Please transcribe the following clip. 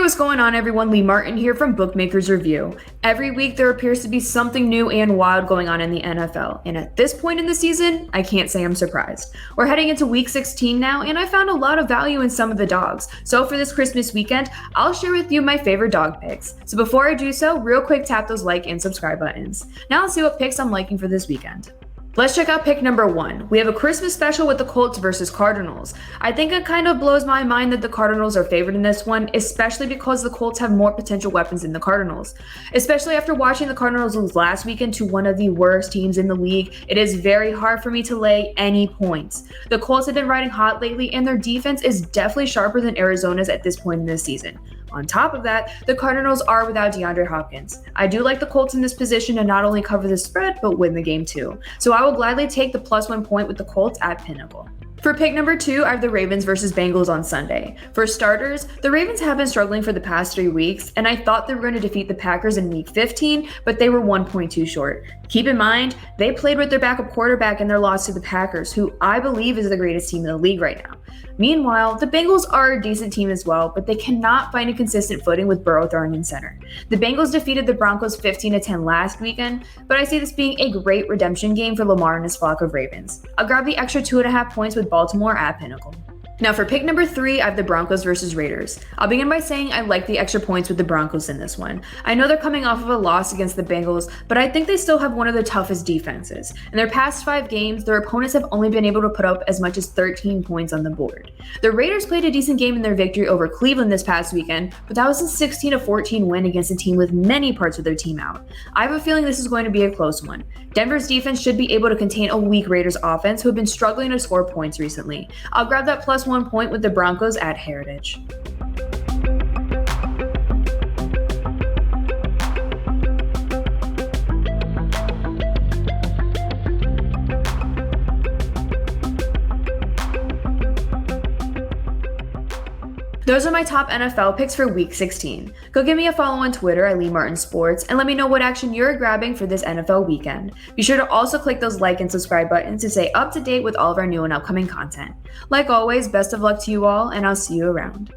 What's going on, everyone? Lee Martin here from Bookmakers Review. Every week there appears to be something new and wild going on in the NFL, and at this point in the season, I can't say I'm surprised. We're heading into week 16 now, and I found a lot of value in some of the dogs. So for this Christmas weekend, I'll share with you my favorite dog picks. So before I do so, real quick, tap those like and subscribe buttons. Now let's see what picks I'm liking for this weekend. Let's check out pick number 1. We have a Christmas special with the Colts versus Cardinals. I think it kind of blows my mind that the Cardinals are favored in this one, especially because the Colts have more potential weapons than the Cardinals. Especially after watching the Cardinals lose last weekend to one of the worst teams in the league, it is very hard for me to lay any points. The Colts have been riding hot lately, and their defense is definitely sharper than Arizona's at this point in the season. On top of that, the Cardinals are without DeAndre Hopkins. I do like the Colts in this position to not only cover the spread, but win the game too. So I will gladly take the +1 point with the Colts at Pinnacle. For pick number 2, I have the Ravens versus Bengals on Sunday. For starters, the Ravens have been struggling for the past 3 weeks, and I thought they were going to defeat the Packers in week 15, but they were 1 point too short. Keep in mind, they played with their backup quarterback in their loss to the Packers, who I believe is the greatest team in the league right now. Meanwhile, the Bengals are a decent team as well, but they cannot find a consistent footing with Burrow throwing in center. The Bengals defeated the Broncos 15-10 last weekend, but I see this being a great redemption game for Lamar and his flock of Ravens. I'll grab the extra 2.5 points with Baltimore at Pinnacle. Now for pick number 3, I have the Broncos versus Raiders. I'll begin by saying I like the extra points with the Broncos in this one. I know they're coming off of a loss against the Bengals, but I think they still have one of the toughest defenses. In their past 5 games, their opponents have only been able to put up as much as 13 points on the board. The Raiders played a decent game in their victory over Cleveland this past weekend, but that was a 16-14 win against a team with many parts of their team out. I have a feeling this is going to be a close one. Denver's defense should be able to contain a weak Raiders offense who have been struggling to score points recently. I'll grab that +1 point with the Broncos at Heritage. Those are my top NFL picks for week 16. Go give me a follow on Twitter at Lee Martin Sports and let me know what action you're grabbing for this NFL weekend. Be sure to also click those like and subscribe buttons to stay up to date with all of our new and upcoming content. Like always, best of luck to you all, and I'll see you around.